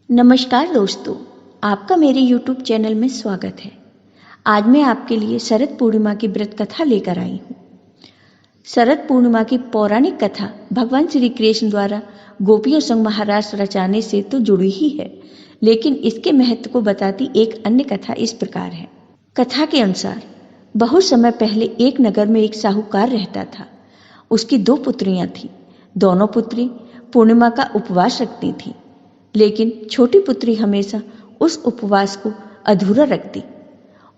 नमस्कार दोस्तों, आपका मेरे YouTube चैनल में स्वागत है। आज मैं आपके लिए शरद पूर्णिमा की व्रत कथा लेकर आई हूँ। शरद पूर्णिमा की पौराणिक कथा भगवान श्री कृष्ण द्वारा गोपियों संग महारास रचाने से तो जुड़ी ही है, लेकिन इसके महत्व को बताती एक अन्य कथा इस प्रकार है। कथा के अनुसार बहुत समय पहले एक नगर में एक साहूकार रहता था। उसकी 2 पुत्रियां थीं। दोनों पुत्री पूर्णिमा का उपवास रखती थीं, लेकिन छोटी पुत्री हमेशा उस उपवास को अधूरा रखती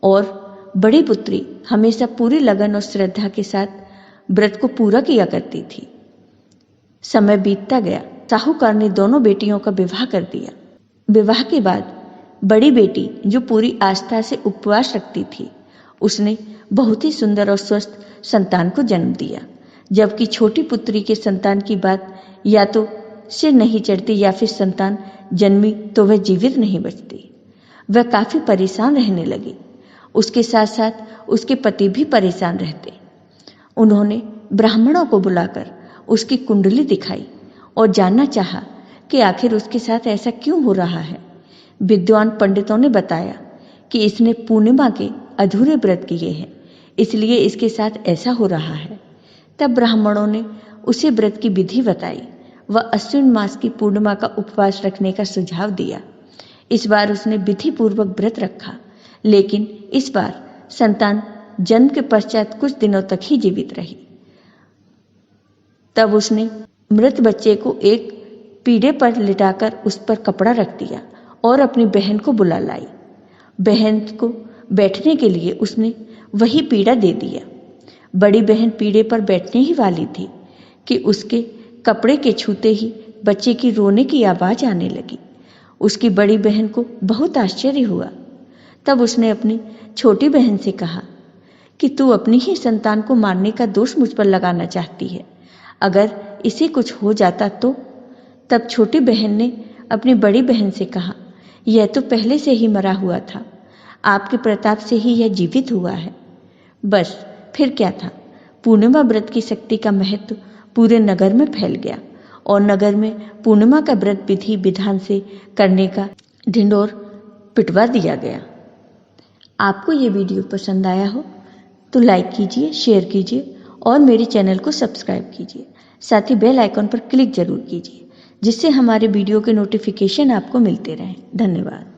और बड़ी पुत्री हमेशा पूरी लगन और श्रद्धा के साथ व्रत को पूरा किया करती थी। समय बीतता गया। साहूकार ने दोनों बेटियों का विवाह कर दिया। विवाह के बाद बड़ी बेटी, जो पूरी आस्था से उपवास रखती थी, उसने बहुत ही सुंदर और स्वस्थ संतान को जन्म दिया, जबकि छोटी पुत्री के संतान की बात या तो सिर नहीं चढ़ती या फिर संतान जन्मी तो वह जीवित नहीं बचती। वह काफी परेशान रहने लगी। उसके साथ साथ उसके पति भी परेशान रहते। उन्होंने ब्राह्मणों को बुलाकर उसकी कुंडली दिखाई और जानना चाहा कि आखिर उसके साथ ऐसा क्यों हो रहा है। विद्वान पंडितों ने बताया कि इसने पूर्णिमा के अधूरे व्रत किए हैं, इसलिए इसके साथ ऐसा हो रहा है। तब ब्राह्मणों ने उसे व्रत की विधि बताई। वह अश्विन मास की पूर्णिमा का उपवास रखने का सुझाव दिया। इस बार उसने विधि पूर्वक व्रत रखा, लेकिन इस बार संतान जन्म के पश्चात कुछ दिनों तक ही जीवित रही। तब उसने मृत बच्चे को एक पीढ़े पर लिटाकर उस पर कपड़ा रख दिया और अपनी बहन को बुला लाई। बहन को बैठने के लिए उसने वही पीढ़ा दे दिया। बड़ी बहन पीढ़े पर बैठने ही वाली थी कि उसके कपड़े के छूते ही बच्चे की रोने की आवाज आने लगी। उसकी बड़ी बहन को बहुत आश्चर्य हुआ। तब उसने अपनी छोटी बहन से कहा कि तू अपनी ही संतान को मारने का दोष मुझ पर लगाना चाहती है। अगर इसे कुछ हो जाता तो? तब छोटी बहन ने अपनी बड़ी बहन से कहा, यह तो पहले से ही मरा हुआ था, आपके प्रताप से ही यह जीवित हुआ है। बस फिर क्या था। पूर्णिमा व्रत की शक्ति का महत्व पूरे नगर में फैल गया और नगर में पूर्णिमा का व्रत विधि विधान से करने का ढिंढोर पिटवा दिया गया। आपको ये वीडियो पसंद आया हो तो लाइक कीजिए, शेयर कीजिए और मेरे चैनल को सब्सक्राइब कीजिए। साथ ही बेल आइकन पर क्लिक जरूर कीजिए, जिससे हमारे वीडियो के नोटिफिकेशन आपको मिलते रहें। धन्यवाद।